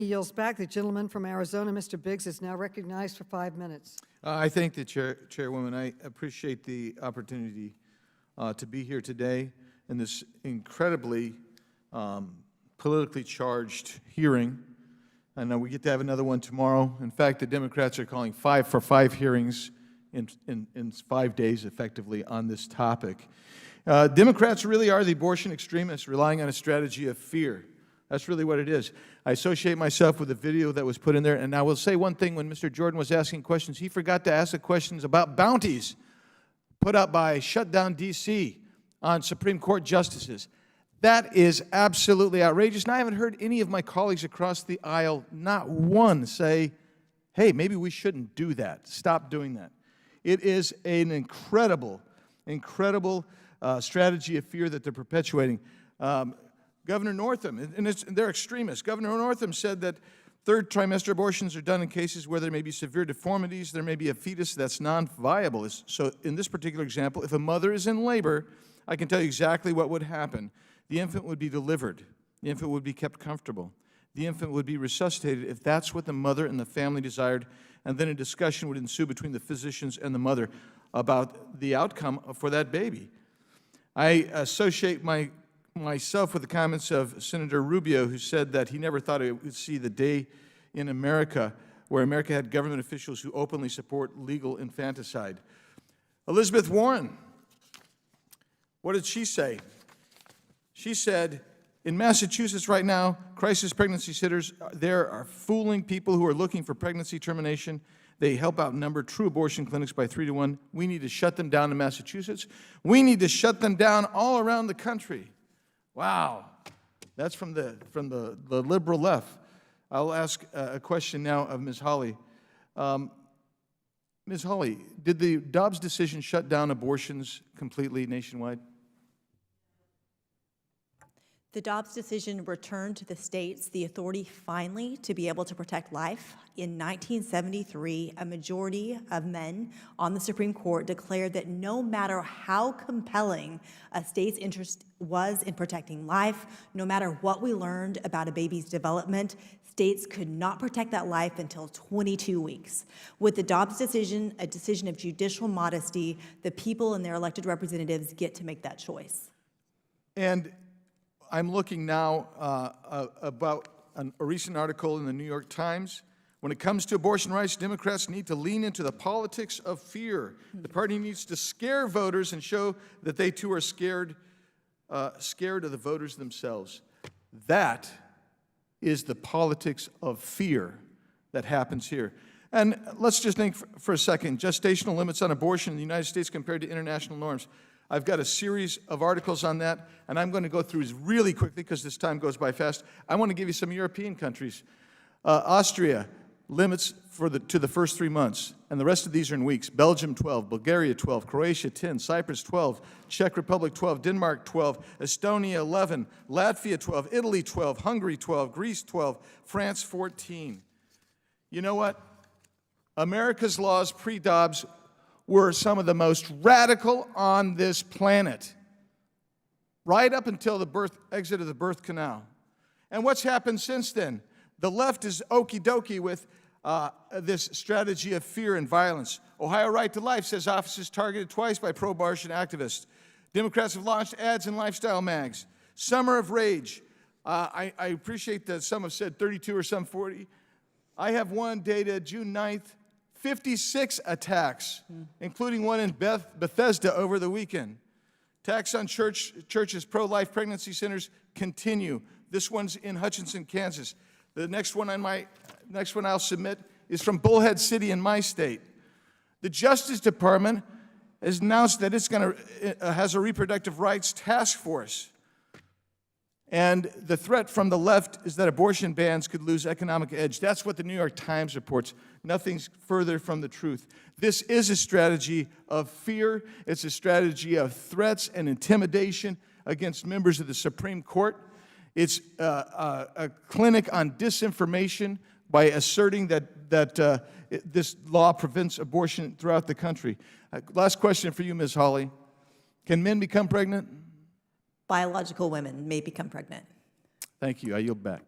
He yields back. The gentleman from Arizona, Mr. Biggs, is now recognized for 5 minutes. I thank the Chairwoman. I appreciate the opportunity to be here today in this incredibly politically charged hearing. I know we get to have another one tomorrow. In fact, the Democrats are calling 5 for 5 hearings in 5 days, effectively, on this topic. Democrats really are the abortion extremists relying on a strategy of fear. That's really what it is. I associate myself with the video that was put in there, and I will say one thing. When Mr. Jordan was asking questions, he forgot to ask the questions about bounties put out by Shutdown D.C. on Supreme Court justices. That is absolutely outrageous, and I haven't heard any of my colleagues across the aisle, not one, say, hey, maybe we shouldn't do that. Stop doing that. It is an incredible strategy of fear that they're perpetuating. Governor Northam, and they're extremists. Governor Northam said that third trimester abortions are done in cases where there may be severe deformities, there may be a fetus that's non-viable. So in this particular example, if a mother is in labor, I can tell you exactly what would happen. The infant would be delivered. The infant would be kept comfortable. The infant would be resuscitated if that's what the mother and the family desired, and then a discussion would ensue between the physicians and the mother about the outcome for that baby. I associate myself with the comments of Senator Rubio, who said that he never thought it would see the day in America where America had government officials who openly support legal infanticide. Elizabeth Warren, what did she say? She said, in Massachusetts right now, crisis pregnancy sitters there are fooling people who are looking for pregnancy termination. They help outnumber true abortion clinics by 3 to 1. We need to shut them down in Massachusetts. We need to shut them down all around the country. Wow, that's from the liberal left. I'll ask a question now of Ms. Hawley. Ms. Hawley, did the Dobbs decision shut down abortions completely nationwide? The Dobbs decision returned to the states the authority finally to be able to protect life. In 1973, a majority of men on the Supreme Court declared that no matter how compelling a state's interest was in protecting life, no matter what we learned about a baby's development, states could not protect that life until 22 weeks. With the Dobbs decision, a decision of judicial modesty, the people and their elected representatives get to make that choice. And I'm looking now about a recent article in the New York Times. When it comes to abortion rights, Democrats need to lean into the politics of fear. The party needs to scare voters and show that they too are scared of the voters themselves. That is the politics of fear that happens here. And let's just think for a second, gestational limits on abortion in the United States compared to international norms. I've got a series of articles on that, and I'm going to go through really quickly because this time goes by fast. I want to give you some European countries. Austria, limits to the first 3 months, and the rest of these are in weeks. Belgium, 12. Bulgaria, 12. Croatia, 10. Cyprus, 12. Czech Republic, 12. Denmark, 12. Estonia, 11. Latvia, 12. Italy, 12. Hungary, 12. Greece, 12. France, 14. You know what? America's laws pre-Dobbs were some of the most radical on this planet, right up until the exit of the birth canal. And what's happened since then? The left is okie-dokie with this strategy of fear and violence. Ohio Right to Life says offices targeted twice by pro-abortion activists. Democrats have launched ads in lifestyle mags. Summer of Rage. I appreciate that some have said 32 or some 40. I have one dated June 9th, 56 attacks, including one in Bethesda over the weekend. Attacks on churches, pro-life pregnancy centers continue. This one's in Hutchinson, Kansas. The next one I'll submit is from Bullhead City in my state. The Justice Department has announced that it's has a reproductive rights task force. And the threat from the left is that abortion bans could lose economic edge. That's what the New York Times reports. Nothing's further from the truth. This is a strategy of fear. It's a strategy of threats and intimidation against members of the Supreme Court. It's a clinic on disinformation by asserting that this law prevents abortion throughout the country. Last question for you, Ms. Hawley. Can men become pregnant? Biological women may become pregnant. Thank you. I yield back.